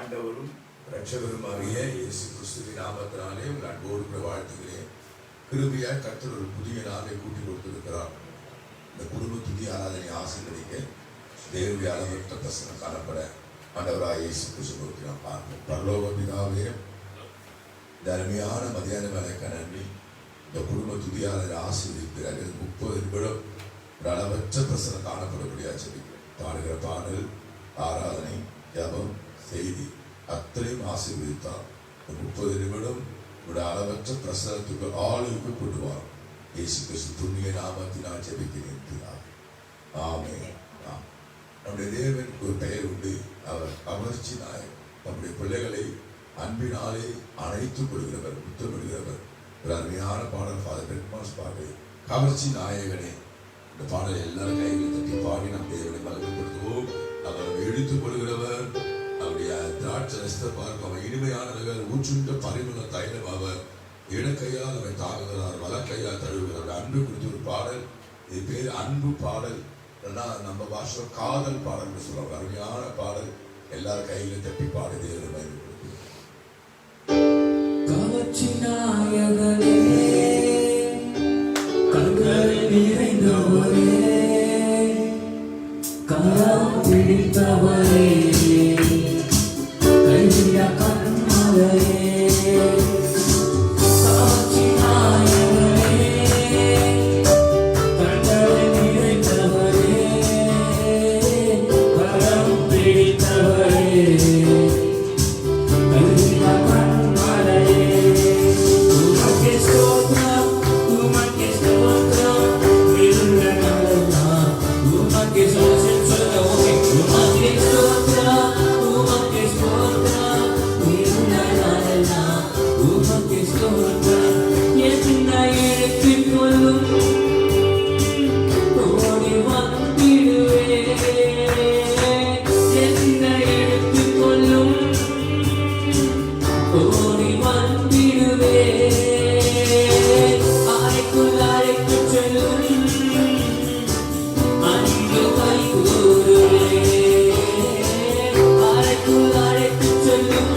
ஆண்டவரும் இரட்சகருமாகிய இயேசு கிறிஸ்துவின் நாமத்தினாலே உங்கள் அன்போடு வாழ்த்துகிறேன். கிருபையாய் கர்த்தர் ஒரு புதிய நாளை கூட்டி கொடுத்திருக்கிறார். இந்த குடும்ப துதி ஆராதனை ஆசீர்வதிக்க தேவனுடைய அளவற்ற பிரசனம் காணப்பட ஆண்டவராய் இயேசு கிறிஸ்துவுக்கு நாம் பார்ப்போம். பரலோக பிதாவே, இந்த அருமையான மதியான வேலைக்கு நன்றி. இந்த குடும்ப துதி ஆராதனை ஆசீர்வதிக்கிறார்கள். 30 நிமிடம் ஒரு அளவற்ற பிரசனம் காணப்படக்கூடிய ஆச்சரிக்கிறேன். பாடுகிற பாடல், ஆராதனை, ஜபம், செய்தி அத்தனையும் ஆசீர்வதித்தார். 30 நிமிடம் ஒரு அளவற்ற பிரசனத்துக்கு ஆளுக்கு கொண்டு வரும். இயேசு கிறிஸ்து புண்ணிய நாமத்தினால் ஜெபிக்கிறேன். ஆமென். நம்முடைய தேவனுக்கு ஒரு பெயர் உண்டு. அவர் கவர்ச்சி நாயகர். நம்முடைய பிள்ளைகளை அன்பினாலே அழைத்துக் கொள்கிறவர், முத்தமிடுகிறவர். ஒரு அருமையான பாடல் ஃபாதர் பெட்மாஸ் பாடல், கவர்ச்சி நாயகனே. இந்த பாடலை எல்லாரும் கைகளை தட்டி பாடி நம் தேவனை மகிமைப்படுத்துவோம். அவர் எடுத்துக் கொள்கிறவர், அவருடைய திராட்சை பார்க்க அவர் இனிமையானவர், ஊற்றுண்ட பரிமள தைலம். அவர் இடக்கையால் அவரை தாங்குகிறார், வலக்கையால் தழுவுகிறார். அன்பு குறித்து ஒரு பாடல், இது பேர் அன்பு பாடல். நம்ம பாஷை காதல் பாடல் சொல்லுவாங்க. அருமையான பாடல். எல்லாரும் கையில தட்டி பாடி தேவனை மகிமைப்படுத்துவோம். கவர்ச்சி நாயகனே, கண்களை நிறைந்தவரே, கரம் பிடித்தவரே, கைவிட கண்மலையே, கவர்ச்சி நாயகனே, கண்களை நிறைந்தவரே, கரம் பிடித்தவரே, கைவிட கண்மலையே. உமக்கே ஸ்தோத்திரம், உமக்கே ஸ்தோத்திரம், இருளனாலெல்லாம் உமக்கே ஸ்தோத்திரம். உமக்கே ஸ்தோத்திரம், உமக்கே ஸ்தோத்திரம், இருளனாலெல்லாம் உமக்கே ஸ்தோத்திரம். என்னை எடுத்துக் கொள்ளும், ஓடி வந்திடுவேன். என்னை எடுத்துக் கொள்ளும், ஓடி வந்திடுவேன். அறைக்குள் அழைத்துச் செல்லும், அன்பு கைகூடுவேன். அறைக்குள் அழைத்துச் செல்லும்,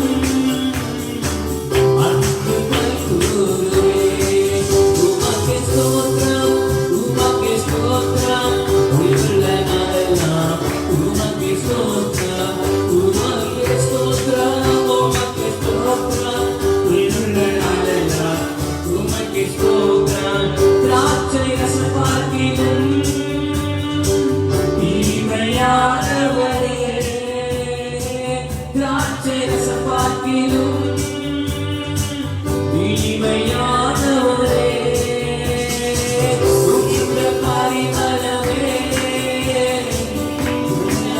அன்பு கைகூடுவேன். உமக்கே ஸ்தோத்திரம், உமக்கே ஸ்தோத்திரம், உள்ள நாளெல்லாம் உமக்கே ஸ்தோத்திரம். உமக்கே ஸ்தோத்திரம், உமக்கே ஸ்தோத்திரம், உள்ள நாளெல்லாம் உமக்கே ஸ்தோத்திரம். திராட்சை ரசம் பார்க்கிலும் இனிமையானவரே, திராட்சை ரசம் பார்க்கிலும் இனிமையானவரே, உம்முடைய பரிமளமே, உம்முடைய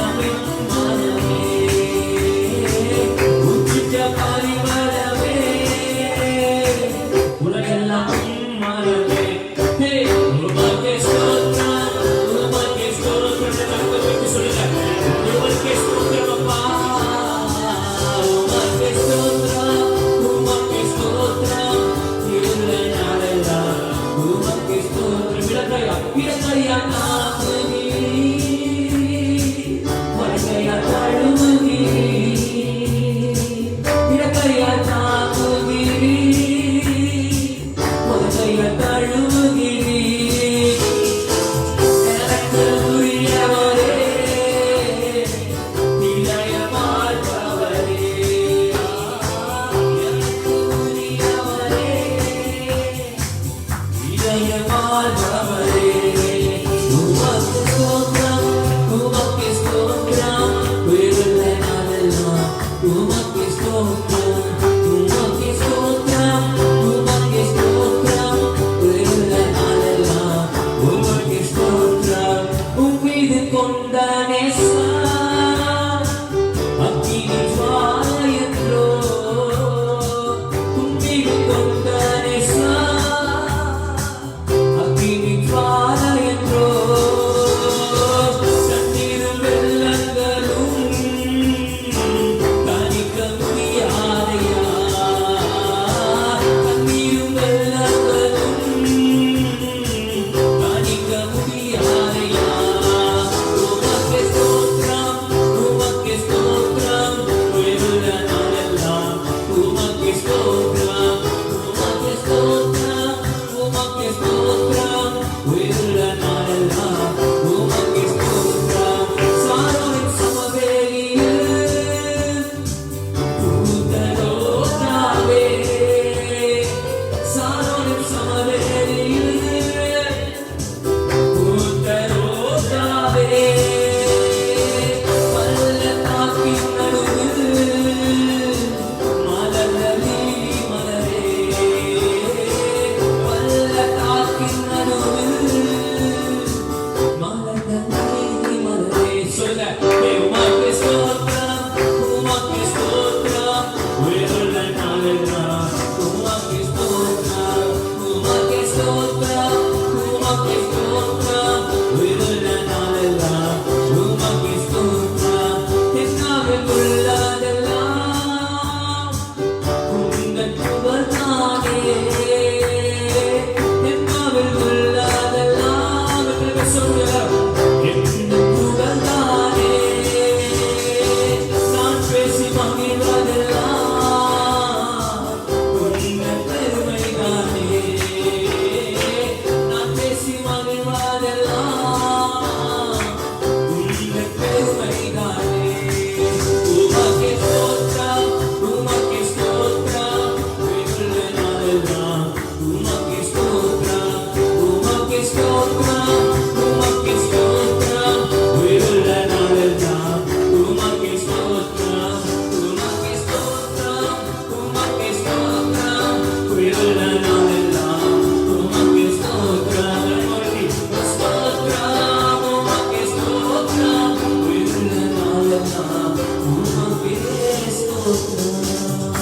நாளெல்லாம் உமக்கே ஸ்தோத்திரம்.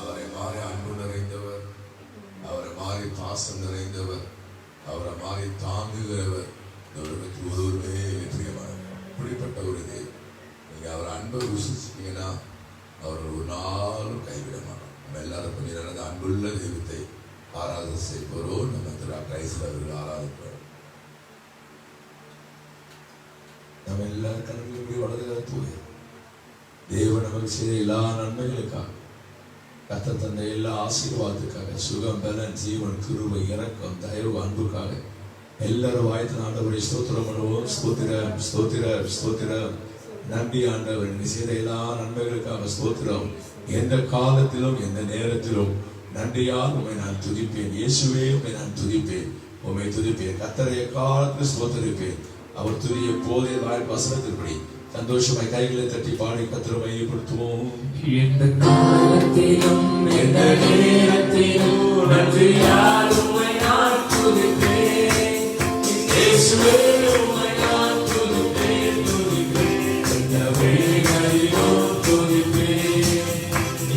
அவரை மாறி அன்பு நிறைந்தவர், அவரை மாறி பாசம் நிறைந்தவர், அவரை மாறி தாங்குகிறவர் இந்த உலகத்தில் ஒருவருமே பிரியமானவர். இப்படிப்பட்ட ஒரு தேவன். நீங்க அவர் அன்பை ருசிச்சிட்டீங்கன்னா அவர் ஒரு நாளும் கைவிட மாட்டோம். நம்ம எல்லாரும் கொஞ்ச நேரம் அந்த அன்புள்ள தெய்வத்தை ஆராதனை செய்வோரோ நம்ம திரு கிரைஸ்தவ அவர்கள் ஆராதிப்போம். நம்ம எல்லாரும் கண்களுடைய வலதுகால தூய தேவன் நமக்கு செய்த எல்லா நன்மைகளுக்காக, கர்த்தர் தந்த எல்லா ஆசீர்வாதத்துக்காக, சுகம், பலன், ஜீவன், கிருபை, இரக்கம், தயவு, அன்புக்காக எல்லாரும் வாய்த்து ஆண்டவரை ஸ்தோத்திரம் பண்ணுவோம். ஸ்தோத்திரம், ஸ்தோத்திரம், ஸ்தோத்திரம். நன்றி ஆண்டவர், நீ செய்த எல்லா நன்மைகளுக்காக ஸ்தோத்திரம். எந்த காலத்திலும் எந்த நேரத்திலும் நன்றியால் உண்மை நான் துதிப்பேன். இயேசுவே உண்மை நான் துதிப்பேன், உண்மை துதிப்பேன். கர்த்தரை காலத்தில் ஸ்தோத்தரிப்பேன். அவர் துதிய போதே வாய் வசனத்தின்படி சந்தோஷமாய் கைகளை தட்டி பாடி கர்த்தரை மையப்படுத்துவோம். எந்த காலத்திலும் எந்த நேரத்திலும் நன்றியால் உம்மை நான் துதிப்பேன். இயேசுவே உம்மை நான் துதிப்பேன், துதிப்பேன். எந்த வேளையிலும் துதிப்பேன்.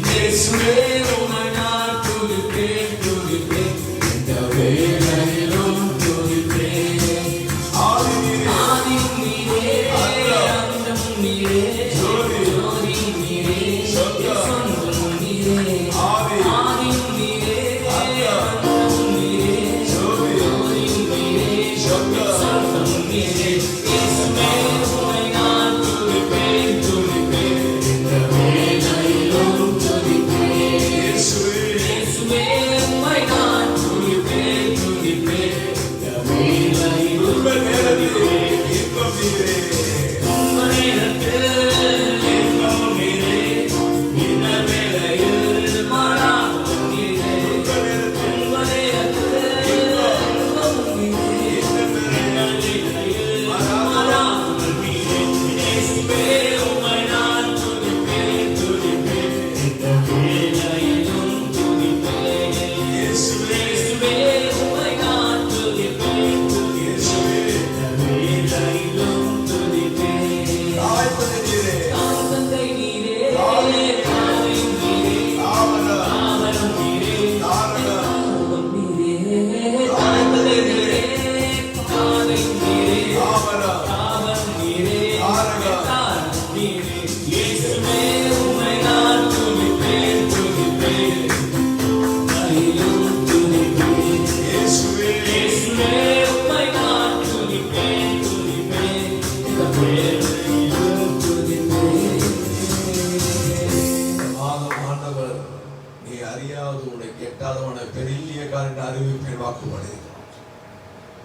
இயேசுவே உம்மை நான் துதிப்பேன், துதிப்பேன். எந்த வேளையிலும் துதிப்பேன். ஆதி நீரே, அந்தம் நீரே, ஜோதி நீரே, சொந்தம் நீரே. ஆதி நீரே, அந்தம் நீரே, ஜோதி நீரே, சொந்தம் நீரே. இயேசுவே உம்மை நான் துதிப்பேன், துதிப்பேன். இந்த வேளையிலும் துதிப்பேன். இயேசுவே உம்மை நான் துதிப்பேன், துதிப்பேன். இந்த வேளையிலும்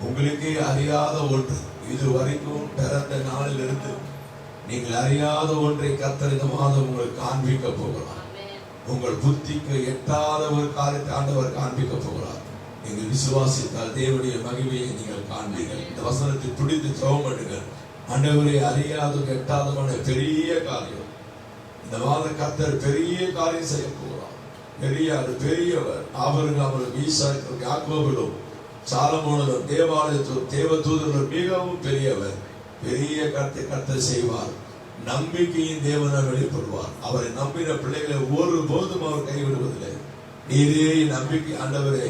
உங்களுக்கே அறியாத ஒன்று, இதுவரைக்கும் பிறந்த நாளிலிருந்து நீங்கள் அறியாத ஒன்றை கர்த்தர் இந்த மாதம் உங்களுக்கு காண்பிக்க போகிறார். உங்கள் புத்திக்கு எட்டாத ஒரு காரியத்தை ஆண்டவர் காண்பிக்க போகிறார். நீங்கள் விசுவாசித்தால் தேவனுடைய மகிமையை நீங்கள் காண்பீர்கள். இந்த வசனத்தை பிடித்து ஜெபம் பண்ணுங்கள். ஆண்டவரை அறியாத எட்டாதமான பெரிய காரியம் இந்த மாதம் கர்த்தர் பெரிய காரியம் செய்ய போகிறார். பெரியவர். அவருக்கு ஈசாக்கும் யாக்கோபிலும் சாலமோனிலும் தேவாலயத்திலும் தேவதூதர்களும் மிகவும் பெரியவர். பெரிய கர்த்தர் செய்வார். நம்பிக்கையின் தேவனாக வெளிப்படுவார். அவரை நம்பின பிள்ளைகளை ஒருபோதும் அவர் கைவிடுவதில்லை. நீரே நம்பிக்கை ஆண்டவரே.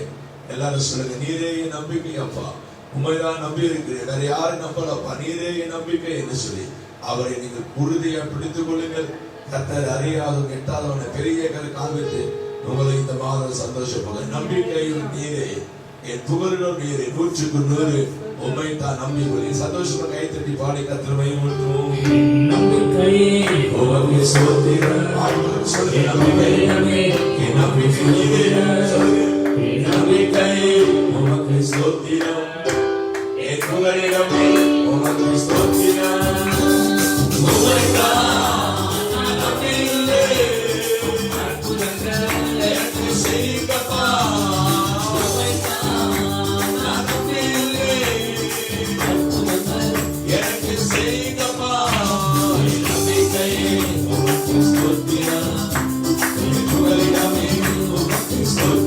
எல்லாரும் சொல்லுங்க, நீரே நம்பிக்கை அப்பா, உண்மைதான் நம்பி இருக்கிறேன், வேற யாரும் நம்பலப்பா, நீரே நம்பிக்கை என்று சொல்லி அவரை நீங்கள் உறுதியா பிடித்துக் கொள்ளுங்கள். கர்த்தர் அறியாதவன் எட்டாதவனை பெரிய காண்பித்து உங்களை இந்த மாதம் சந்தோஷப்பட நம்பிக்கையும் நீரே, என் புகழிடம் நீரே, 100க்கு 100 உண்மை தான் நம்பி கொள்ளி சந்தோஷமா கை தட்டி பாடி கர்த்தரை மையப்படுத்துவோம். நம்பிக்கையே உமக்கு ஸ்தோத்திரம். நம்பிக்கையே உமக்கு ஸ்தோத்திரம். என் புகழிடமே உமக்கு ஸ்தோத்திரம். Stop.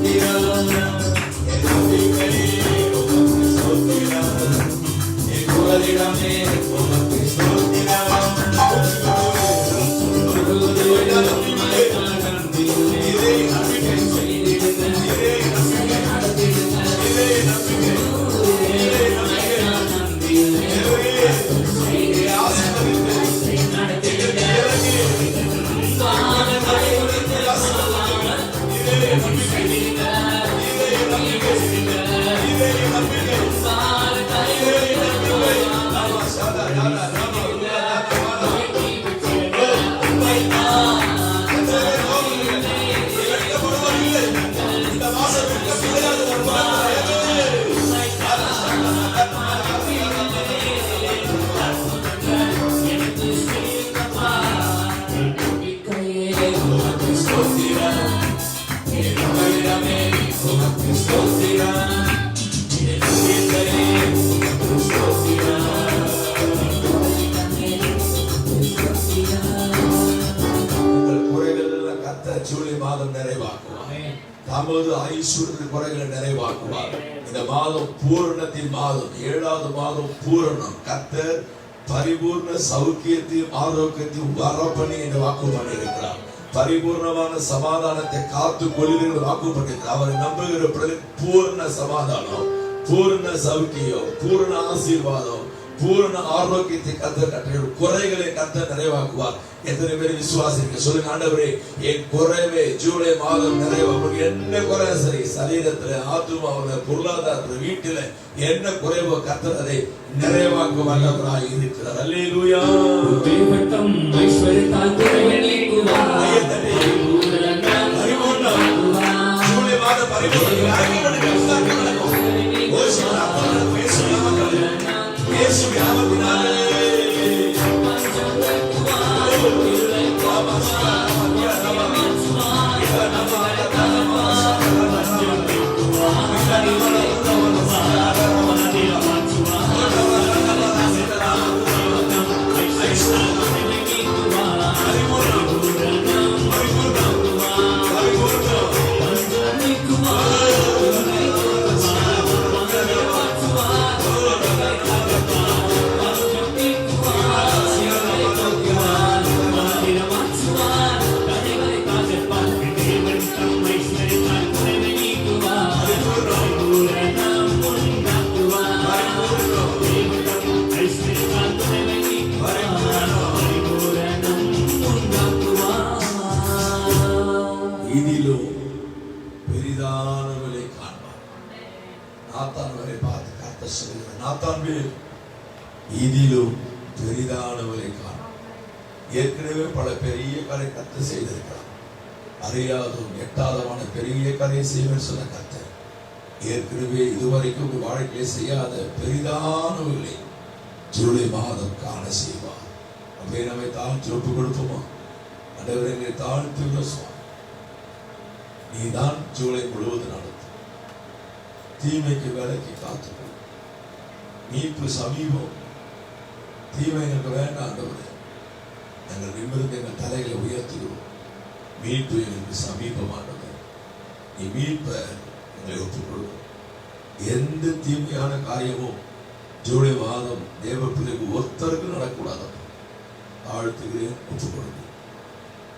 ஜூலை மாதம் நிறைவாக்குவார். தமது ஐஸ்வர்யத்தின் குறைகளை நிறைவாக்குவார். இந்த மாதம் பூரணத்தின் மாதம், 7வது மாதம் பூரணம். கர்த்தர் பரிபூர்ண சௌக்கியத்தையும் ஆரோக்கியத்தையும் வரப்பண்ணி என்று வாக்கு பண்ணியிருக்கிறார். பரிபூர்ணமான சமாதானத்தை காத்து கொள்கிற வாக்கு பண்ணியிருக்கிறார். அவரை நம்புகிற பூர்ண சமாதானம், பூர்ண சௌக்கியம், பூர்ண ஆசீர்வாதம், பூர்ண ஆரோக்கியத்தை கர்த்தர் கட்டளை, குறைகளை கர்த்தர் நிறைவாக்குவார். எத்தனை பேர் விசுவாசிக்க சொல்லுங்க, ஆண்டவரே என் குறைவே ஜூலை மாதம் நிறைவாகும். என்ன குறை சரி, சரீரத்துல, ஆத்துமாவுல, பொருளாதாரத்துல, வீட்டுல என்ன குறைவோ கர்த்தர் அதை நிறைவாக்க வல்லவராய் இருக்கிறார். அல்லேலூயா. தேவத்தம் ஐஸ்வரியத்தால் குறைவை நீக்குவார். பரிபூர்ணம் ஜூலை மாதம் பரிபூர்ணம். இயேசு நாமத்தினாலே பெரிதானவளை காண்பார். நாத்தான்வரை பார்த்து கர்த்தர் சொல்கிறார், நாத்தான்வே இதிலும் பெரிதானவளை காண்பார். ஏற்கனவே பல பெரிய கரை கர்த்தர் செய்திருக்கிறார். அறியாதும் எட்டாதமான பெரிய கரையை செய்வேன் சொன்ன கர்த்தர் ஏற்கனவே இதுவரைக்கும் ஒரு வாழ்க்கையை செய்யாத பெரிதானவர்களை ஜூலை மாதம் காண செய்வார். அப்படியே நம்மை தாழ்த்தி ஒப்பு கொடுப்போமா? ஆண்டவரே எங்களை தாழ்த்தி நீதான் ஜூலை முழுவதும் நடத்தும். தீமைக்கு விலக்கி காத்துக்கொள். மீட்பு சமீபம். தீமை எங்களுக்கு வேண்டாம் ஆண்டவரே. நாங்கள் நிமிர்ந்து எங்கள் தலைகளை உயர்த்துகிறோம். மீட்பு எங்களுக்கு சமீபமானது. நீ மீட்ப எங்களை ஒப்புக்கொள்ளும். எந்த தீமையான காரியமும் ஜூலை மாதம் தேவ பிள்ளைக்கு ஒருத்தருக்கு நடக்கூடாது. தாழ்த்துகிறேன், ஒப்புக்கொள்கிறேன்.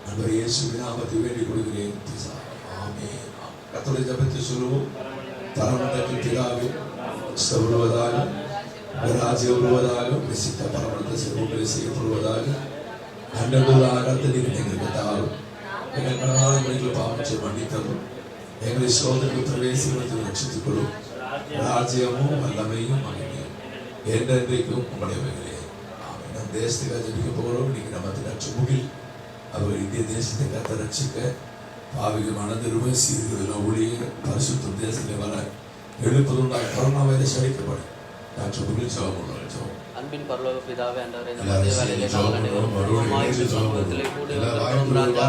நண்பர் இயேசுவின் நாமத்தை வேண்டிக் கொள்கிறேன். ஆமென். கர்த்தருடைய ஜெபத்தை சொல்லுவோம். பரமண்டலத்தின் பிதாவே, ஸ்தோத்திரவதாக, ராஜ்யம் வருவதாக, பிரசித்த பரமண்டல செல்வங்களை செய்யப்படுவதாக. அண்டர்களாக நீங்கள் எங்களுக்கு தாரும். எங்கள் கடனான மனிதர்கள் பாவத்தை மன்னித்தரும். எங்களை சோதனைக்கு பிரவேசித்து ரட்சித்துக் கொள்ளும். ராஜ்யமும் வல்லமையும் மகிமையும் என்றென்றைக்கும் உங்களுடையவைகளே. ஆமென். நம் தேசத்துக்காக ஜெபிக்க போகிறோம். இன்னைக்கு நம்ம நச்சுமுகில் அவர் இந்திய தேசத்தை கர்த்தர் ரட்சிக்க பாவிகள் மனதிரும்ப சீர்களில் ஊழிய பரிசுத்த தேசத்தில் வர எழுப்பதுண்டாக கொரோனா வைரஸ் அழிக்கப்படும். டாக்டர் முகில் ஜெபம் அன்பின் பரலோக பிதாவே, ஆண்டவரே, இந்த மத்திய வேளையிலே நாங்கள் அனைவரும் சமூகத்திலே கூடி வந்திருக்கிறோம் ராஜா.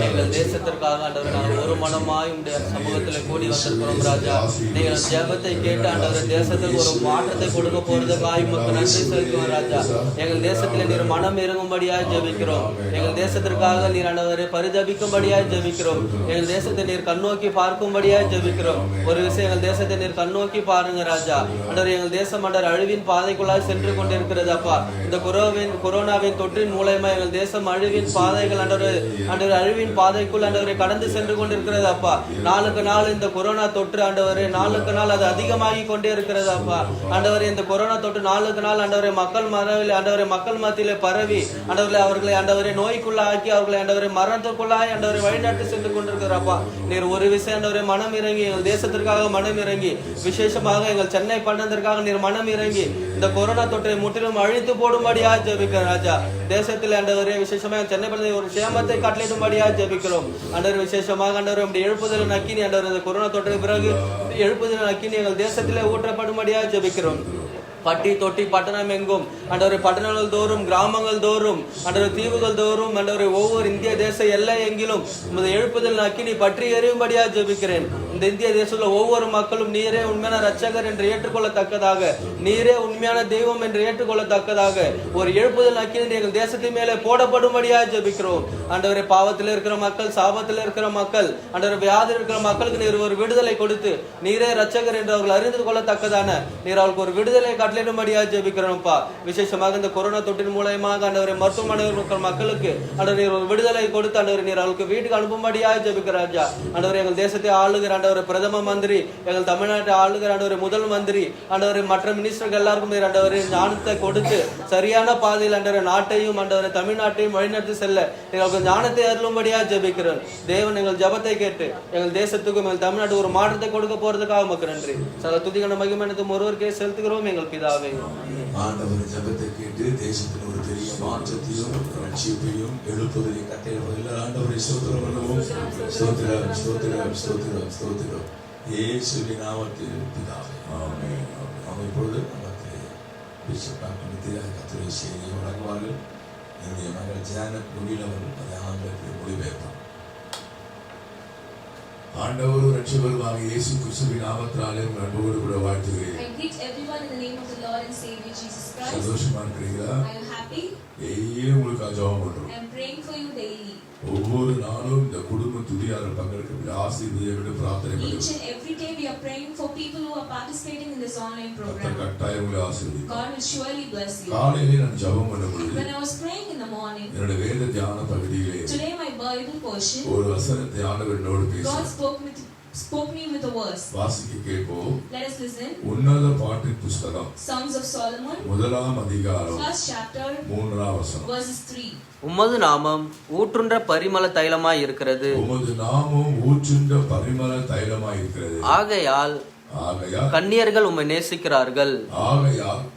எங்கள் தேசத்திற்காக ஆண்டவரே நாங்கள் ஒரு மனமாய் உடைய சமூகத்திலே கூடி வந்திருக்கிறோம் ராஜா. நீங்கள் ஜெபத்தை கேட்டு ஆண்டவரே தேசத்துக்கு ஒரு மாற்றத்தை கொடுக்க போறதுக்காக உமக்கு நன்றி செலுத்துவோம் ராஜா. எங்கள் தேசத்திலே நீர் மனம் இறங்கும்படியாய் ஜெபிக்கிறோம். எங்கள் தேசத்திற்காக நீர் ஆண்டவரே பரிதபிக்கும்படியாய் ஜெபிக்கிறோம். எங்கள் தேசத்தை நீர் கண்ணோக்கி பார்க்கும்படியாய் ஜெபிக்கிறோம். ஒரு விஷயம், எங்கள் தேசத்தை நீர் கண்ணோக்கி பாருங்க ராஜா. ஆண்டவரே எங்கள் தேசம் ஆண்டவர் அழிவின் பாதைக்குள்ளாய் சென்று கொண்டு இருக்கிறது அப்பா. இந்த கொரோனாவின் தொற்றின் மூலமா எங்கள் தேசம் அழிவின் பாதைகள் ஆண்டவர் அழிவின் பாதைக்குள் ஆண்டவரை கடந்து சென்று கொண்டிருக்கிறது அப்பா. நாளுக்கு நாள் இந்த கொரோனா தொற்று ஆண்டவரே நாளுக்கு நாள் அது அதிகமாகி கொண்டே இருக்கிறது அப்பா. ஆண்டவரே இந்த கொரோனா தொற்று நாளுக்கு நாள் ஆண்டவரை மக்கள் மத்தியிலே பரவி ஆண்டவரை அவர்களை ஆண்டவரை நோய்க்குள்ளாக்கி அவர்களை ஆண்டவரை மரணத்துக்குள்ளாய் ஆண்டவரை வழிநடத்தி சென்று கொண்டிருக்கிறாப்பா. நீர் ஒரு விஷயம் ஆண்டவரை மனம் இறங்கி எங்கள் தேசத்திற்காக மனம் இறங்கி, விசேஷமாக எங்கள் சென்னை பட்டணத்திற்காக நீர் மனம் இறங்கி இந்த கொரோனா தொற்றை முற்றிலும் அழித்து போடும்படியா ஜெபிக்கிறோம் ராஜா. தேசத்தில் ஆண்டவரே விசேஷமாக சென்னை பட்டணத்தில் ஒரு சேமத்தை கட்டளையிடும்படியா ஜெபிக்கிறோம் ஆண்டவர். விசேஷமாக ஆண்டவர் நம்முடைய எழுப்புதல் நக்கினி ஆண்டவர் இந்த கொரோனா தொற்றுக்கு பிறகு எழுப்புதல் நக்கினி எங்கள் தேசத்திலே ஊற்றப்படும்படியா ஜெபிக்கிறோம். பட்டி தொட்டி பட்டணம் எங்கும் ஆண்டவரே, பட்டணங்கள் தோறும், கிராமங்கள் தோறும், ஆண்டவரே, தீவுகள் தோறும், ஆண்டவரே, ஒவ்வொரு இந்திய தேச எல்லை எங்கிலும் உமது எழுப்புதல் அக்கினி பற்றி எறியும்படியாக ஜெபிக்கிறேன். இந்த இந்திய தேசத்தில் ஒவ்வொரு மக்களும் நீரே உண்மையான ரட்சகர் என்று ஏற்றுக்கொள்ளத்தக்கதாக, நீரே உண்மையான தெய்வம் என்று ஏற்றுக்கொள்ளத்தக்கதாக ஒரு எழுப்புதல் அக்கினி எங்கள் தேசத்தின் மேலே போடப்படும்படியாக ஜெபிக்கிறோம். ஆண்டவரே, பாவத்தில் இருக்கிற மக்கள், சாபத்தில் இருக்கிற மக்கள், ஆண்டவரே, வியாதியில் இருக்கிற மக்களுக்கு நீர் ஒரு விடுதலை கொடுத்து நீரே ரட்சகர் என்று அவர்கள் அறிந்து கொள்ளத்தக்கதான நீர் அவர்களுக்கு ஒரு விடுதலை கட்டளையிடும்படியாக ஜெபிக்கிறோம்ப்பா. விசேஷமாக இந்த கொரோனா தொற்றின் மூலமாக ஆண்டவரே, மருத்துவமனையில் இருக்கிற மக்களுக்கு ஆண்டவரே நீர் ஒரு விடுதலை கொடுத்து ஆண்டவரே நீர் அவர்களுக்கு வீட்டுக்கு அனுப்பும்படியாக ஜெபிக்கிறாஜா. ஆண்டவரே, எங்கள் தேசத்தை ஆளுகிற ஆண்டவரே பிரதம மந்திரி, எங்கள் தமிழ்நாட்டை ஆளுகிற ஆண்டவரே முதல் மந்திரி, ஆண்டவரே மற்ற மினிஸ்டர்கள் எல்லாருக்கும் நீர் ஆண்டவரே ஞானத்தை கொடுத்து சரியான பாதையில் ஆண்டவரே நாட்டையும் ஆண்டவரே தமிழ்நாட்டையும் வழிநடத்தி செல்ல எங்களுக்கு ஞானத்தை அருளும்படியாக ஜெபிக்கிறோம். தேவன் எங்கள் ஜபத்தை கேட்டு எங்கள் தேசத்துக்கும் எங்கள் தமிழ்நாட்டுக்கு ஒரு மாற்றத்தை கொடுக்க போறதுக்காக உமக்கு நன்றி. சகல துதிகன மகிமையும் ஒருவருக்கே செலுத்துகிறோம் எங்கள் பிதாவே. ஆண்டவர் ஜபத்தை கேட்டு தேசத்தில் ஒரு பெரிய மாற்றத்தையும் ரட்சிப்பையும் எழுப்புவதை கட்டளை ஆண்டவரை ஸ்தோத்திரம் பண்ணுவோம். ஸ்தோத்திரம் ஸ்தோத்திரம் ஸ்தோத்திரம் ஸ்தோத்திரம் இயேசுவின் நாமத்தில் பிதாவே, ஆமென். நாம் இப்பொழுது நமக்கு பிஷப் டாக்டர் நித்யா கர்த்தருடைய செய்தியை வழங்குவார்கள். என்னுடைய மகள் ஜானட் முடியலவர்கள் அதை ஆங்கிலத்தில் மொழிபெயர்ப்பார். ஆண்டவர் ரட்சகருமாக இயேசு கிறிஸ்துவின் நாமத்தினாலே உங்கள் அன்போடு கூட வாழ்த்துகிறேன். I greet everyone in the name of the Lord and Savior Jesus Christ. சந்தோஷமா இருக்கிறீங்களா? I am happy. டெய்லியும் உங்களுக்கு ஜெபம் பண்றோம். I am praying for you daily. ஒவ்வொரு நாளும் இந்த குடும்ப துதியாளர் பங்கெடுக்க ஆசீர்வதிக்க பிரார்த்தனை பண்ணுவோம். Each and every day we are praying for people who are participating in this online program. கட்டாயம் உங்களை ஆசீர்வதிப்பார். God will surely bless you. காலையிலே நான் ஜெபம் பண்ணும்போது When I was praying in the morning, என்னோட வேத தியான பகுதியிலே today my Bible portion, ஒரு வசனத்தை ஆண்டவர் என்னோடு God பேசினார். spoke me with a verse. வாசிக்க கேட்போம். Let us listen. உன்னத பாட்டின் புஸ்தகம் Songs of Solomon, முதலாம் அதிகாரம் first chapter, 3ஆம் வசனம். verses 3. உமது நாமம் ஊற்றுன்ற பரிமள தைலமாய் இருக்கிறது, உமது நாமம் ஊற்றுண்ட பரிமள தைலமாய் இருக்கிறது. ஆகையால் ஆகையால் கன்னியர்கள் உம்மை நேசிக்கிறார்கள்.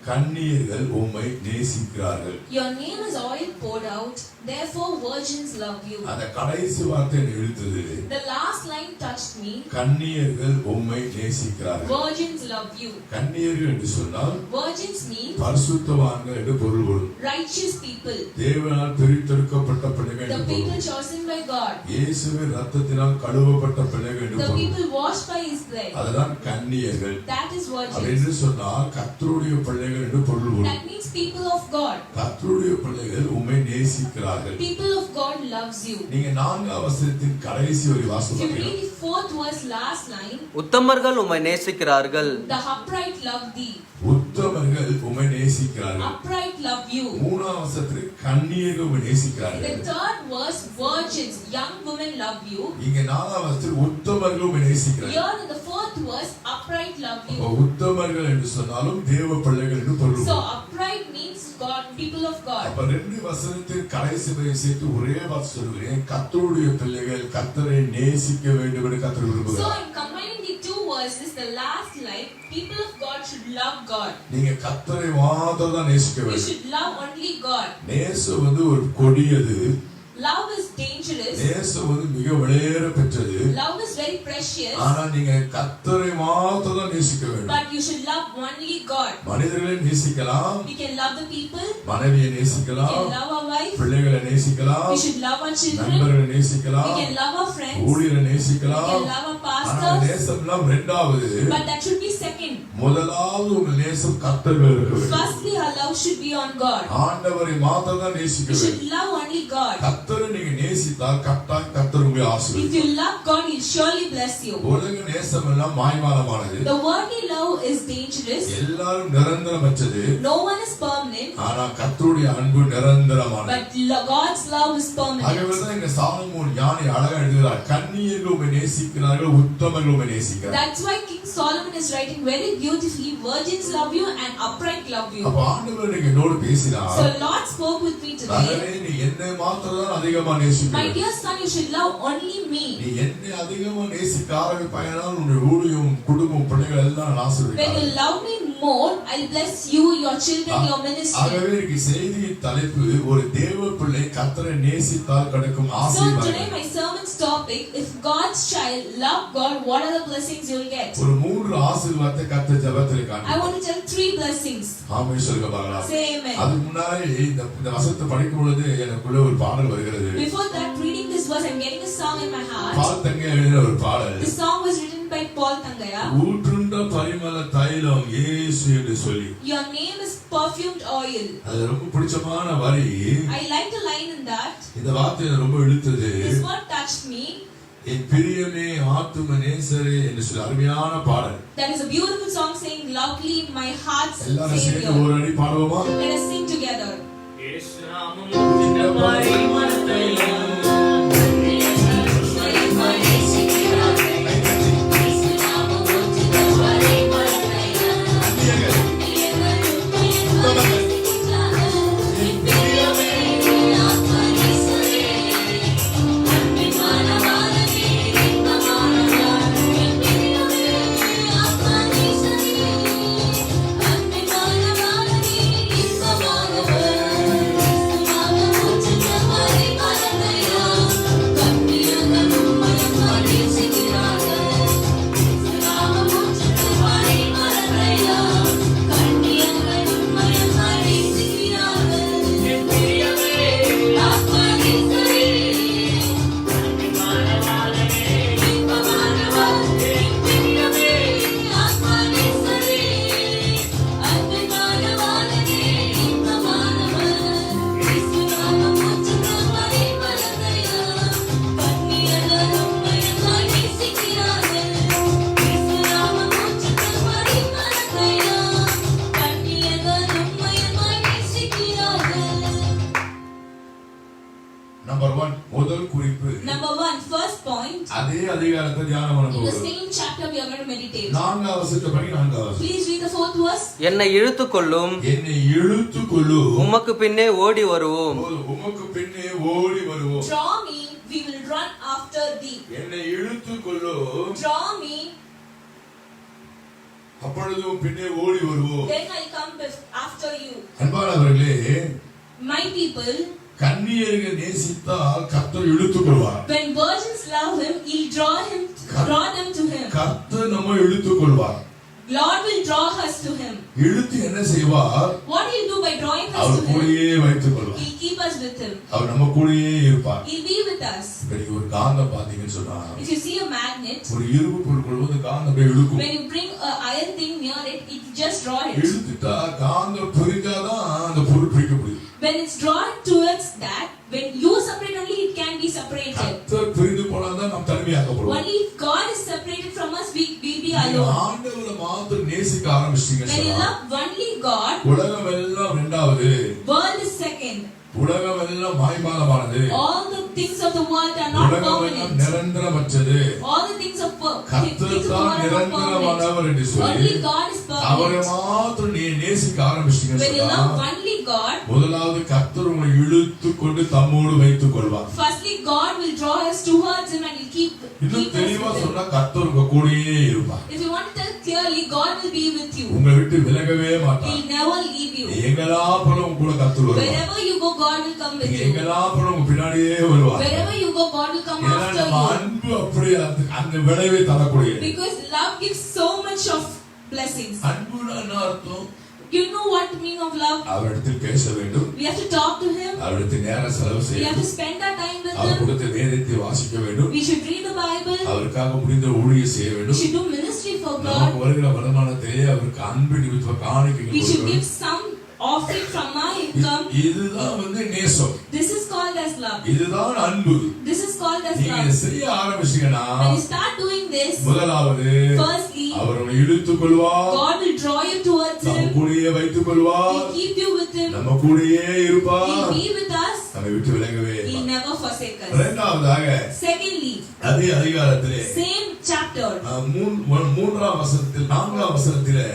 கன்னியர்கள் உம்மை நேசிக்கிறார்கள். Your name is oil poured out, therefore virgins love you. அந்த கடைசி வார்த்தை இழுத்தது. The last line touched me. கன்னியர்கள் உம்மை நேசிக்கிறார்கள். Virgins love you. கன்னியர்கள் என்று சொன்னால் Virgins mean பரிசுத்தவான்கள் என்று பொருள். righteous people. தேவனால் பிரித்தெடுக்கப்பட்ட பிள்ளைகள் The என்று people பொருள். chosen by God. இயேசுவின் இரத்தத்தினால் கழுவப்பட்ட பிள்ளைகள் என்று The பொருள். people washed by His blood. அதுதான் கன்னியர்கள். That is virgins. அப்படின்னு சொன்னால் கர்த்தருடைய பிள்ளைகள் என்று பொருள். That means people of God. கர்த்தருடைய பிள்ளைகள் உம்மை நேசிக்கிறார்கள். People of God loves you. நீங்க 4ஆம் வசனத்தின் கடைசி வரி If you வாசிப்பீங்க. read the 4th verse last line, உத்தமர்கள் உம்மை நேசிக்கிறார்கள். the upright love thee. உத்தமர்கள் உம்மை நேசிக்கிறார்கள். Upright love you. 3ஆம் வசனத்தில் கன்னியர்கள் உம்மை In நேசிக்கிறார்கள். the 3rd verse, virgins, young women love you. இங்க 4ஆம் வசனத்தில் உத்தமர்கள் உம்மை நேசிக்கிறார்கள். Here in the 4th verse, upright love you. அப்ப உத்தமர்கள் என்று சொன்னாலும் தேவ பிள்ளைகள் என்று பொருள். So upright means God, people of God. அப்ப 2 வசனத்தின் கடைசி வரை சேர்த்து ஒரே வார்த்தை சொல்கிறேன். கர்த்தருடைய பிள்ளைகள் கர்த்தரை நேசிக்க வேண்டும் என்று கர்த்தர் So விரும்புகிறார். in combining the 2 verses, the last line, people of God should love God. நீங்க கர்த்தரை மாத்திரம் தான் நேசிக்க You வேண்டும். should love only God. நேசம் வந்து ஒரு கொடியது. Love is dangerous. நேசம் வந்து மிக விலையேற பெற்றது. Love is very precious. ஆனா நீங்க கர்த்தரை மாத்திரம் தான் நேசிக்க வேண்டும். But you should love only God. மனிதர்களை நேசிக்கலாம், We can love the people. மனைவியை We நேசிக்கலாம், can love our wife. பிள்ளைகளை நேசிக்கலாம், We should love our children. நண்பர்களை We நேசிக்கலாம், can love our friends. ஊழியரை We நேசிக்கலாம். can love our ஆனா pastors. நேசம்லாம் இரண்டாவது. But that should be second. முதலாவது உங்க நேசம் கர்த்தர்கள் இருக்க வேண்டும். Firstly, our love should be on God. ஆண்டவரை மாத்திரம் தான் நேசிக்க You should வேண்டும். love only God. கர்த்தரை நீங்க நேசித்தால் கட்டாயம் கர்த்தர் உங்களை If ஆசீர்வதிப்பார். you love God, He'll surely bless you. உலக நேசம் எல்லாம் மாய்மாலமானது. The worldly love is dangerous. எல்லாரும் நிரந்தரமற்றது. No one is permanent. ஆனா கர்த்தருடைய அன்பு நிரந்தரமானது. But God's love is permanent. ஆகவேதான் இங்க சாலமோன் ஞானி அழகா எழுதுகிறார். கன்னியர்கள் உம்மை நேசிக்கிறார்கள், உத்தமர்கள் உம்மை நேசிக்கிறார்கள். That's why King Solomon is writing very beautifully, virgins love you and upright love you. அப்ப ஆண்டவர் நீங்க என்னோடு பேசினார். So Lord spoke with me today. மகனே, நீ என்னை மாத்திரம் தான் அதிகமா நேசிக்க My வேண்டும். dear son, you should love only me. நீ என்னை அதிகமா நேசிக்க ஆரம்பிப்பாயினால் உன்னுடைய ஊழியம், குடும்பம், பிள்ளைகள் எல்லாம் நான் When ஆசீர்வதிக்கிறேன். you love me more, I'll bless you, your children, your ministry. ஆகவே இன்னைக்கு செய்தியின் தலைப்பு ஒரு தேவ பிள்ளை கர்த்தரை நேசித்தால் கிடைக்கும் So today ஆசீர்வாதம். my sermon's topic, if God's child love God, what are the blessings you will get? ஒரு மூன்று ஆசீர்வாதத்தை கர்த்தர் ஜெபத்திலே I காண்பித்தார். want to tell 3 blessings. ஆமென் சொல்லுங்க பார்க்கலாம். Say amen. அதுக்கு முன்னாடி இந்த வசனத்தை படிக்கும் பொழுது எனக்குள்ள ஒரு பாடல் வருகிறது. Before that, reading this verse, I'm getting a song in my heart. பால் தங்கை எழுதின ஒரு பாடல். The song was written by Paul Thangaya. ஊற்றுண்ட பரிமள தைலம் இயேசு என்று சொல்லி. Your name is perfumed oil. அது ரொம்ப பிடிச்சமான வரி. I like the line in that. இந்த வார்த்தை எனக்கு ரொம்ப இழுத்தது. This word touched me. என் பிரியமே ஆத்தும நேசரே என்று சொல்லி அருமையான பாடல். That is a beautiful song saying loudly, my heart's எல்லாரும் சேர்ந்து Savior. ஒரு அடி பாடுவோமா? Let us sing together. இயேசு நாமம் ஊற்றின பரிமள தைலம் Number 1, first point. அதே அதிகாரத்தை தியானம் பண்ண In the போகிறோம். same chapter we are going to meditate. நான்காவது வசனத்தை படி நான்காவது வசனம். Please read the 4th verse. என்னை இழுத்துக்கொள்ளும் என்னை இழுத்துக்கொள்ளும் உமக்கு பின்னே ஓடி வருவோம். உமக்கு பின்னே ஓடி வருவோம். Draw me, we will run after thee. என்னை இழுத்துக்கொள்ளும் Draw me, அப்பொழுதும் பின்னே ஓடி வருவோம். then I'll come after you. அன்பானவர்களே, My people, கன்னியர்கள் நேசித்தால் கர்த்தர் இழுத்துக்கொள்வார். when virgins love him, he'll draw them to him. கர்த்தர் நம்மை இழுத்துக்கொள்வார். Lord will draw us to him. இழுத்து என்ன செய்வார்? What he'll do by drawing us our to him? கூடயே வைத்துக் கொள்வார். He'll keep us with him. அவர் நம்ம கூடயே இருப்பார். He'll be with us. இப்படி ஒரு காந்தம் பாத்தீங்கன்னு சொன்னா, If you see a magnet, ஒரு இரும்பு பொருள் கொள்வது காந்தம் அப்படியே இழுக்கும். when you bring an iron thing near it, it will just draw it. இழுத்துட்டா காந்தம் பிரிஞ்சாதான் அந்த பொருள் பிரிக்க முடியும். When it's drawn towards that, when you separate only, it can be separated. கர்த்தர் பிரிந்து போனாதான் நாம் தனிமையாக்கப்படுவோம். Only if God is separated from us, we'll be alone. ஆண்டவரை மாத்திரம் நேசிக்க ஆரம்பிச்சீங்கன்னு When you சொன்னா, love only God, உலகம் எல்லாம் இரண்டாவது, world is second. உலகம் எல்லாம் மாய்மாலமானது, All the things of the world are not உலகம் எல்லாம் permanent. நிரந்தரமற்றது. All the things of கர்த்தர் things of the தான் world are not நிரந்தரமானவர் என்று permanent. சொல்லி Only God is அவரை permanent. மாத்திரம் நீ நேசிக்க ஆரம்பிச்சீங்கன்னு When you சொன்னா, love only God, முதலாவது கர்த்தர் உங்களை இழுத்து கொண்டு தம்மோடு வைத்துக் கொள்வார். firstly God will draw us towards him and he'll keep இன்னும் us தெளிவா with him. சொன்னா கர்த்தர் உங்க கூடயே இருப்பார். If you want to tell clearly, God will be with you. உங்களை விட்டு விலகவே மாட்டார். He'll never leave you. எங்களா போல உங்க கூட கர்த்தர் வருவார். Wherever you go, God will come with you. எங்களா போல உங்க பின்னாடியே வருவார். Wherever you go, God will come ஏன்னா after நம்ம you. அன்பு அப்படியே அந்த விளைவை தரக்கூடியது. Because love gives so much of blessings. அன்புனா என்ன அர்த்தம்? You know what the meaning of love? அவரிடத்தில் பேச வேண்டும், We have to talk to him. அவரிடத்தில் நேரம் செலவு We செய்ய have to வேண்டும், spend our time with our him. கொடுத்த வேதத்தை வாசிக்க வேண்டும், We should read the Bible. அவருக்காக முடிந்த ஊழியம் செய்ய We வேண்டும். should do ministry for நமக்கு God. வருகிற வருமானத்திலே அவருக்கு அன்பு நிமித்த காணிக்கைகள் We should கொடுக்க give வேண்டும். some offering from our income. இதுதான் நேசம். This is called as love. இதுதான் அன்பு. This is called as நீங்க love. செய்ய ஆரம்பிச்சீங்கன்னா, When you start doing this, முதலாவது firstly, அவர் உங்களை இழுத்துக் கொள்வார், God will draw you towards நம்ம him. கூடயே வைத்துக் கொள்வார், He'll keep you with him. நம்ம கூடயே இருப்பார், He'll be with us. நம்மை விட்டு விலகவே He'll மாட்டார். never forsake us. இரண்டாவதாக Secondly, அதே அதிகாரத்திலே same chapter, மூன்றாம் வசனத்தில் நான்காம் வசனத்திலே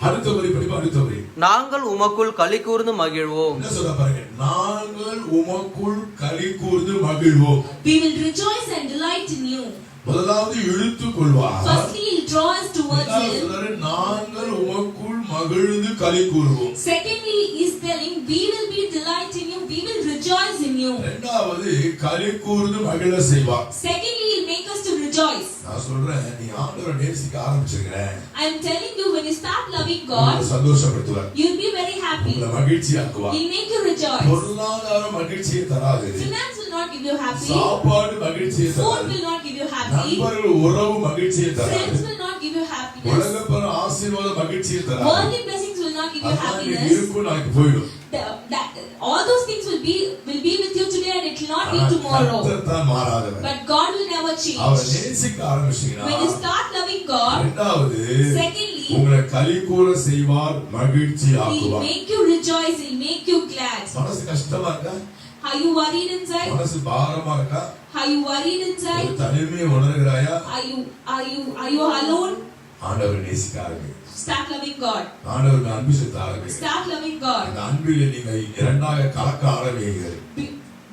அடுத்த வரி படிப்போம். அடுத்த வரி, நாங்கள் உமக்குள் களி கூர்ந்து மகிழ்வோம். என்ன சொல்ல பாருங்க, நாங்கள் உமக்குள் களி கூர்ந்து மகிழ்வோம். we will rejoice and delight in you. முதலாவது இழுத்துக் கொள்வார், Firstly, he'll draw us towards இரண்டாவது him. சொல்றாரு, நாங்கள் உமக்குள் மகிழ்ந்து களி கூறுவோம். Secondly, he is telling, we will be delight in you, we will rejoice in you. இரண்டாவது களி கூர்ந்து மகிழ செய்வார். Secondly, he will make us to rejoice. நான் சொல்றேன், நீ ஆண்டவரை நேசிக்க ஆரம்பிச்சீங்க, I am telling you, when you start loving God, சந்தோஷப்படுத்துவார். you'll be very happy. உங்களை மகிழ்ச்சியாக்குவார். He'll make you rejoice. பொருளாதார மகிழ்ச்சியை தராது. Finance will not give you happy. சாப்பாடு மகிழ்ச்சியை Food தராது. will not give you happy. நண்பர்கள் உறவு மகிழ்ச்சியை தராது. Friends will not give you happiness. உலகப்பர ஆசீர்வாத மகிழ்ச்சியை தராது. Worldly blessings will not give you happiness. இருக்கும், நாளைக்கு போயிடும். All those things will be with you today and it will not be tomorrow. கர்த்தர் தான் மாறாதவர். But God will never change. அவரை நேசிக்க ஆரம்பிச்சீங்கன்னா, When you start loving God, இரண்டாவது secondly, உங்களை களி கூற செய்வார், மகிழ்ச்சி He'll ஆக்குவார். make you rejoice, He'll make you glad. மனசு கஷ்டமா இருக்கா? Are you worried inside? மனசு பாரமா இருக்கா? Are you worried inside? ஒரு தனிமையை உணர்கிறாயா? Are you alone? ஆண்டவரை நேசிக்க ஆரம்பி. Start loving God. ஆண்டவருக்கு அன்பு செலுத்த ஆரம்பி. Start loving God. அந்த அன்பிலே நீங்க இரண்டாக கலக்க ஆரம்பிங்கள்.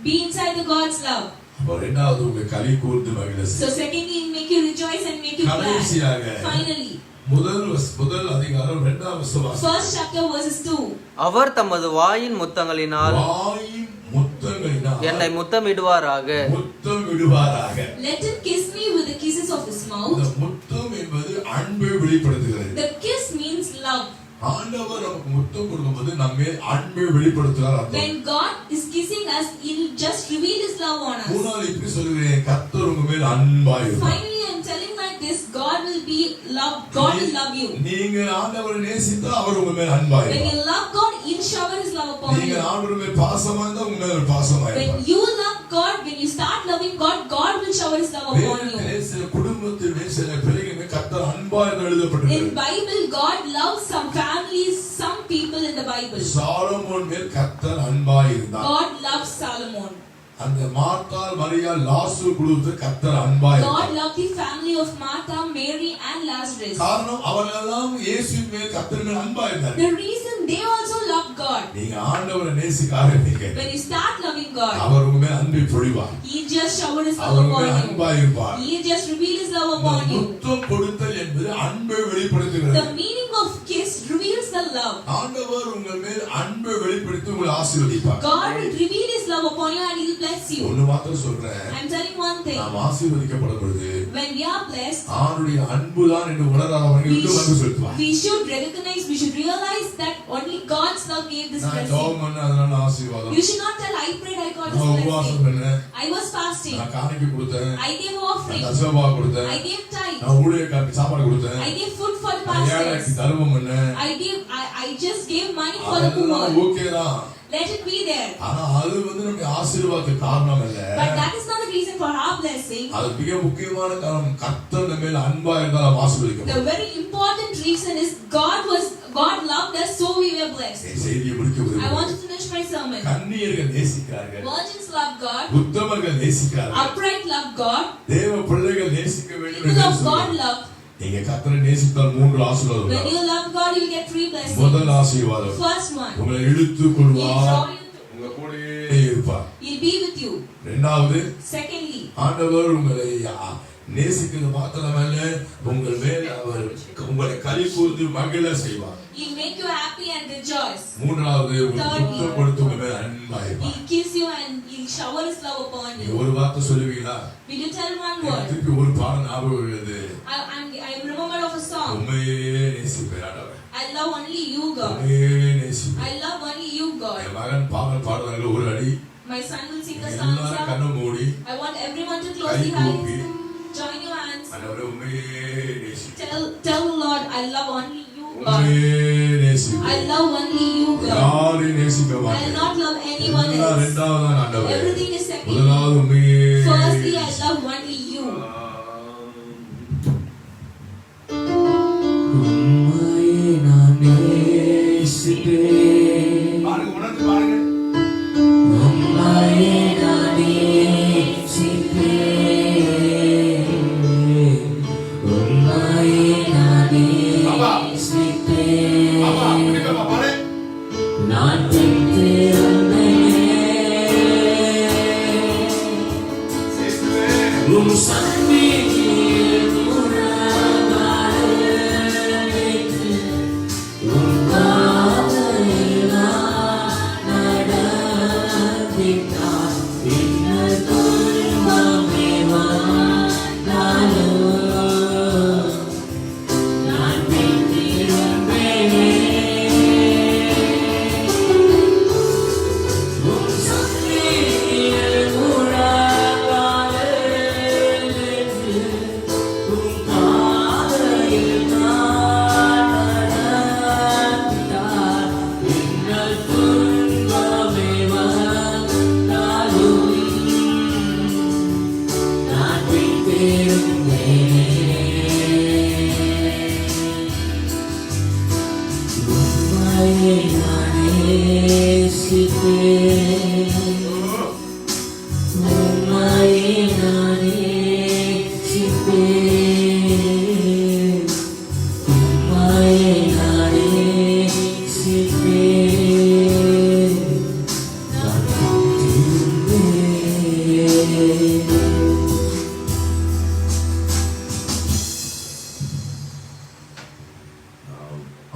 Be inside the God's love. அப்ப இரண்டாவது உங்க களி கூர்ந்து மகிழ So செய்வார். secondly, He'll make you rejoice and make you glad. கடைசியாக Finally, முதல் அதிகாரம் 2ஆம் வசனம். first chapter verses 2. அவர் தமது வாயின் முத்தங்களினால் வாயின் முத்தங்களினால் என்னை முத்தமிடுவாராக. முத்தமிடுவாராக. Let him kiss me with the kisses of his இந்த mouth. முத்தம் என்பது அன்பை வெளிப்படுத்துகிறது. The kiss means love. ஆண்டவர் நமக்கு முத்தம் கொடுக்கும்போது நம்ம அன்பை வெளிப்படுத்துகிறார் அர்த்தம். When God is kissing us, He'll just reveal His love on us. மூணாவது இப்படி சொல்லுகிறேன், கர்த்தர் உங்க மேல் அன்பாய் இருப்பார். Finally, I'm telling like this, God will be love. God will love you. நீங்க ஆண்டவரை நேசித்தா அவர் உங்க மேல் அன்பாய் When இருப்பார். you love God, He'll shower His love upon நீங்க you. ஆண்டவர் மேல் பாசமா இருந்தா உங்க மேல் பாசமாய் When இருப்பார். you love God, when you start loving God, God will shower His love upon you. சில குடும்பத்திலே சில பிள்ளைகளுமே கர்த்தர் அன்பாய் என்று In எழுதப்பட்டிருக்கிறது. Bible, God loves some families, some people in the Bible. Solomon மேல் கர்த்தர் அன்பாய் இருந்தார். God loves Solomon. அந்த மார்த்தாள் மரியா லாசரு குழுவுக்கு கர்த்தர் அன்பாய் God இருந்தார். loved the family of Martha, Mary and Lazarus. காரணம் அவர்களெல்லாம் இயேசுவின் மேல் கர்த்தர் மேல் அன்பாய் இருந்தார்கள். The reason they also loved God. நீங்க ஆண்டவரை நேசிக்க ஆரம்பிங்க, When you start loving God, அவர் உங்க மேல் அன்பை பொழிவார். He just shower His love அவர் உங்க மேல் upon you. அன்பாய் இருப்பார். He just reveal His love upon you. முத்தம் கொடுத்தல் என்பது அன்பை The வெளிப்படுத்துகிறது. meaning of kiss reveals the love. ஆண்டவர் உங்கள் மேல் அன்பை வெளிப்படுத்தி உங்களை ஆசீர்வதிப்பார். God will reveal His love upon you and He will bless you. ஒன்னு மாத்திரம் சொல்றேன், I'm telling one thing. நாம் ஆசீர்வதிக்கப்படும் பொழுது When we are blessed, அவருடைய அன்புதான் என்று உணராதவர்களுக்கு அன்பு செலுத்துவார். we should recognize, we should realize that only God's love gave this நான் blessing. ஜெபம் பண்ண அதனால ஆசீர்வாதம். You should not tell, I prayed, I got this நான் உபவாசம் blessing. பண்ணேன், I was fasting. நான் காணிக்கை கொடுத்தேன், I gave நான் offering. தசமபா கொடுத்தேன், I gave tithe. நான் ஊழியக்காரருக்கு சாப்பாடு கொடுத்தேன், I gave food for the நான் ஏழைக்கு pastors. தர்மம் பண்ணேன். I just gave money for the அதெல்லாம் poor. ஓகே தான். Let it be there. ஆனா அது நம்முடைய ஆசீர்வாதத்துக்கு காரணம் இல்ல. But that is not the reason for our blessing. அது மிக முக்கியமான காரணம், கர்த்தர் நம்ம மேல் அன்பா இருந்தால் நாம் ஆசீர்வதிக்கப்படும். The very important reason is God loved us, so we were blessed. செய்தியை முடிக்க I விரும்புகிறேன். want to finish my sermon. கன்னியர்கள் நேசிக்கிறார்கள், Virgins love God. உத்தமர்கள் நேசிக்கிறார்கள், Upright love God. தேவ பிள்ளைகள் நேசிக்க வேண்டும் People என்று of God சொல்கிறார். love. நீங்க கர்த்தரை நேசித்தால் 3 ஆசீர்வாதம் When உண்டு. you love God, you will get 3 blessings. முதல் ஆசீர்வாதம், First one, உங்களை இழுத்துக் He'll கொள்வார், draw you. உங்க கூடவே இருப்பார். He'll be with you. இரண்டாவது, Secondly, ஆண்டவர் உங்களை நேசிக்கிறது மாத்திரமல்ல, உங்கள் மேல் அவர் உங்களை களி கூர்ந்து மகிழ செய்வார். He'll make you happy and rejoice. மூன்றாவது, உங்களுக்கு முத்தம் கொடுத்து உங்க மேல் அன்பாயிருப்பார். He'll kiss you and He'll shower His love upon நீங்க you. ஒரு வார்த்தை சொல்லுவீங்களா? Will you tell one எனக்கு word? திருப்பி ஒரு பாடம் ஞாபகம் வருது. I'm remembered of a song. உண்மையே நேசிப்பேன் ஆண்டவரே, I love only you, God. உண்மையே நேசிப்பேன். I love only you, God. என் மகன் பாடல் பாடுவார்கள், ஒரு அடி. My son will sing the எல்லாரும் stanza. கண்ணை மூடி I want everyone to close guy the கூப்பி, eyes. Join your hands. ஆண்டவரே உண்மையே நேசிப்பேன், Tell the Lord, I love only you, God. உண்மையே நேசிப்பேன். I love only you, God. யாரையும் நேசிக்க I will மாட்டேன். not love anyone எல்லாம் else. இரண்டாவதான் ஆண்டவரே. Everything is second. முதலாவது உண்மையே Firstly, I love only you. உம்மையே நான் நேசிப்பேன். பாருங்க, உணர்ந்து பாருங்க. உம்மையே நான் நேசிப்பேன். உம்மையே நான் நேசிப்பேன். அப்பா, அப்படிப்பா பாரு. நான் உம் சந்நிதியில் உறவாடுவேன். உம்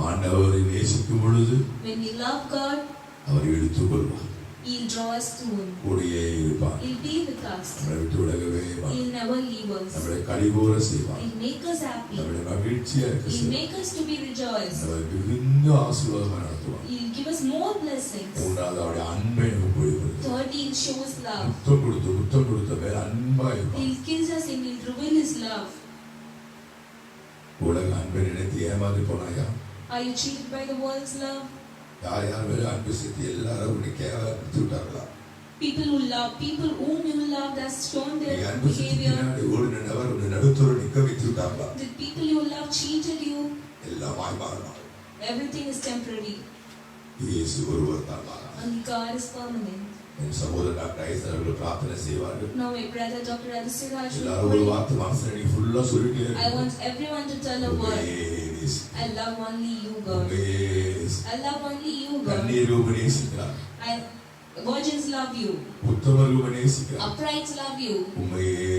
ஆண்டவரை நேசிக்கும் பொழுது When we love God, அவர் எடுத்துக் கொள்வார். He'll draw us to Him. கூடயே இருப்பார். He'll be with us. நம்மை விட்டு விலகவே மாட்டார். He'll never leave us. நம்மை கலிகூர செய்வார். He'll make us happy. நம்மை மகிழ்ச்சியா இருக்க He'll செய்வார். make us to be rejoiced. நம்மை மிகுந்த ஆசீர்வாதமாக நடத்துவார். He'll give us more blessings. மூன்றாவது அவருடைய அன்பை நமக்கு வெளிப்படுத்துவார். Thirdly, He'll show us love. முத்தம் கொடுத்த மேல அன்பா இருப்பார். He'll kiss us and He'll reveal His love. உலக அன்பை நினைத்து ஏமாந்து போனாயா? Are you cheated by the world's love? யார் யார் மேல அன்பு செலுத்தி எல்லாரும் உன்னை கேவலப்படுத்தி விட்டார்களா? People who love, people whom you loved has shown their நீ அன்பு செலுத்தி behavior. பின்னாடி ஓடின நபர் உன்னை நடுத்தோடு நிற்க வைத்து விட்டார்களா? Did people you love cheated you? எல்லாம் மாறும். Everything is temporary. இயேசு ஒருவர் தான் மாறார். Only God is permanent. என் சகோதரர் டாக்டர் ஐசன் அவர்கள் பிரார்த்தனை செய்வார்கள். Now my brother Dr. Adisiraj எல்லாரும் ஒரு will pray. வார்த்தை மனசுல நீ ஃபுல்லா சொல்லிட்டே I want everyone to tell a word. I love only you, God. I love only you, God. கண்ணீரும் நேசிக்கிறார். Virgins love you. உத்தமரும் நேசிக்கிறார். Uprights love you. உம்மையே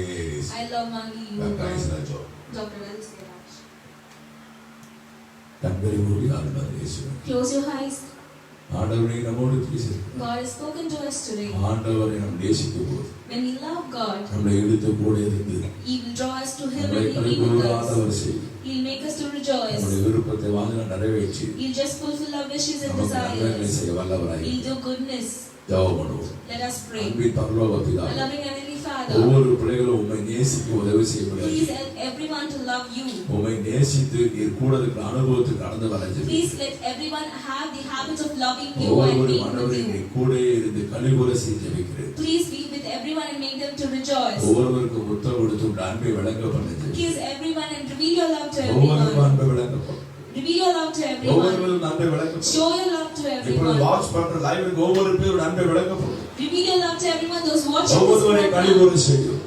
I love only you, doctor God. ஐசன் Dr. Adisiraj. கண்களை மூடி ஆண்டவரை இயேசுவே. Close your eyes. ஆண்டவரே நம்மோடு பேசுகிறார். God has spoken to us today. ஆண்டவரை நாம் நேசிக்கும் போது When we love God, நம்மை எடுத்து கூட இருந்து He will draw us to Him நம்மை and He'll be with கலிகூர us. ஆண்டவர் செய்து He'll make us to rejoice. நம்முடைய விருப்பத்தை வாங்க நிறைவேற்றி He'll just fulfill our wishes and நமக்கு நன்மைகளை desires. செய்ய வல்லவராய் He'll do goodness. ஜெபம் பண்ணுவோம். Let us pray. அன்பின் பரலோக Our பிதாவே, loving Heavenly Father, ஒவ்வொரு பிள்ளைகளும் உம்மை நேசிக்க உதவி செய்ய please help everyone to love you. உம்மை நேசித்து நீர் கூட இருக்கிற அனுபவத்துக்கு கடந்து வர ஜெபிக்கிறேன். Please let everyone have the habit of loving you and ஒவ்வொரு being with மனவரை you. நீர் கூட இருந்து கலிகூர செய்ய ஜெபிக்கிறேன். Please be with everyone and make them to rejoice. ஒவ்வொருவருக்கும் முத்தம் கொடுத்து உன் அன்பை விளங்க பண்ண ஜெபிக்கிறேன். Kiss everyone and reveal your love to ஒவ்வொருவருக்கும் everyone. அன்பை விளங்க பண்ணு. Reveal your love to everyone. ஒவ்வொருவரும் அன்பை விளங்க பண்ணு. Show your love to இப்பொழுது everyone. வாட்ச் பண்ற லைவுக்கு ஒவ்வொரு பேரும் அன்பை விளங்க பண்ணு. Reveal your love to everyone. Those watching this ஒவ்வொருவரை program. கலிகூர செய்யும்.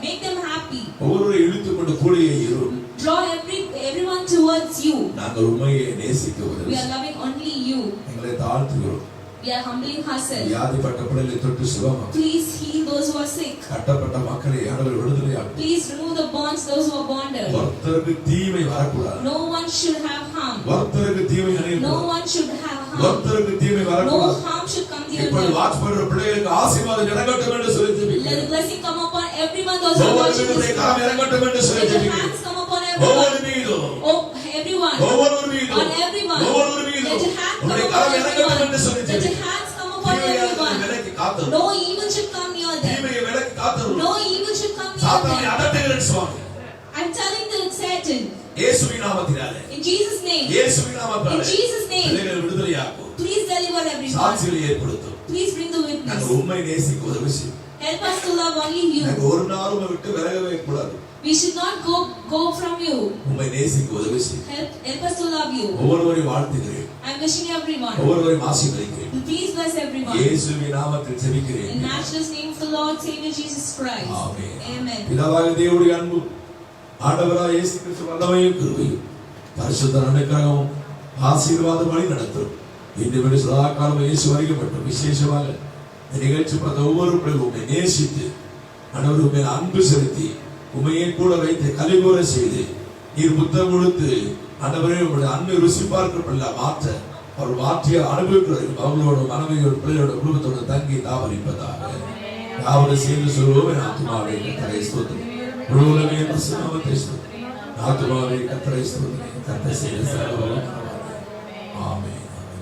Make them happy. ஒவ்வொருவரை இழுத்து கொண்டு கூடையே இரு. Draw everyone towards you. நாங்கள் உண்மையை நேசிக்க உதவி We are செய்யும். loving only you. எங்களை தாழ்த்துகிறோம். We are humbling ourselves. வியாதிப்பட்ட பிள்ளைகளை தொட்டு சுகமாக்கும். Please heal those who are sick. கட்டப்பட்ட மக்களை ஆண்டவர் விடுதலையாக்கும். Please remove the bonds, those who are bonded. ஒருத்தருக்கு தீமை வரக்கூடாது. No one should have harm. ஒருத்தருக்கு தீமை No அணியக்கூடாது. one should have harm. ஒருத்தருக்கு தீமை No வரக்கூடாது. harm should come to your இப்பொழுது life. வாட்ச் பண்ற பிள்ளைகளுக்கு ஆசீர்வாதம் இறங்கட்டும் என்று சொல்லி Let the ஜெபிக்கிறேன். blessing come upon everyone, those who are watching ஒவ்வொருவருடைய this கரம் program. இறங்கட்டும் என்று சொல்லி Let the ஜெபிக்கிறேன். hands come upon ஒவ்வொரு everyone. மீதும் Oh, everyone. ஒவ்வொரு மீதும் On everyone. ஒவ்வொரு மீதும் Let your hand come உம்முடைய upon கரம் இறங்கட்டும் என்று everyone. சொல்லி Let your ஜெபிக்கிறேன். hands come upon தீமையை everyone. விலக்கி காத்தரும். No evil should come near them. தீமையை விலக்கி காத்தரும். No evil should come near சாத்தானை them. அதட்டுகிறேன் Swami. I'm telling the Satan, இயேசுவின் நாமத்தினாலே in Jesus' name, இயேசுவின் in நாமத்தினாலே Jesus' name, பிள்ளைகளை விடுதலையாக்கும். please deliver everyone. சாட்சிகளை ஏற்படுத்தும். Please bring the witness. நாங்கள் உண்மை நேசிக்க உதவி செய்யும். Help us to love only you. நாங்கள் ஒரு நாளும் விட்டு விலகவே கூடாது. We should not go from you. உண்மை நேசிக்க உதவி செய்யும். Help us to love you. ஒவ்வொருவரையும் வாழ்த்துகிறேன். I'm wishing everyone. ஒவ்வொருவரையும் ஆசீர்வதிக்கிறேன். Please bless everyone. இயேசுவின் நாமத்தில் In ஜெபிக்கிறேன். matchless name of the Lord Savior Jesus Christ. Amen. Amen. பிதாவாகிய தேவனுடைய அன்பும் ஆண்டவராகிய இயேசு கிறிஸ்து வல்லமையும் கிருபையும் பரிசுத்த அனுக்கிரகமும் ஆசீர்வாதம் வழி நடத்தும். இன்று சதா காலம் இயேசு வருகப்பட்டு விசேஷமாக இந்த நிகழ்ச்சி பார்த்த ஒவ்வொரு பிள்ளைகளும் உம்மை நேசித்து ஆண்டவர் உம்மை அன்பு செலுத்தி உம்மையே கூட வைத்து கலிகூர செய்து நீர் முத்தம் கொடுத்து ஆண்டவரே உங்களுடைய அன்பை ருசி பார்க்கப்படல மாற்ற அவர் மாற்றிய அனுபவிக்கிறதையும் அவர்களோட மனைவியோட பிள்ளையோட குடும்பத்தோட தங்கி தாவரிப்பதாக யாவரை சேர்ந்து சொல்லுவோம். என் ஆத்துமாவை கர்த்தரை ஸ்தோத்திரம், முழுவதுமே நாமத்தை ஸ்தோத்திரம், ஆத்துமாவை கர்த்தரை ஸ்தோத்திரம், கர்த்தர் செய்த சகல ஆமென்.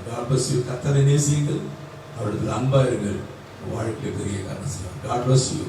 God bless you. கர்த்தரை நேசியுங்கள், அவரிடத்தில் அன்பா இருங்கள், வாழ்க்கையில் பெரிய காரணம் செய்வார். God bless you.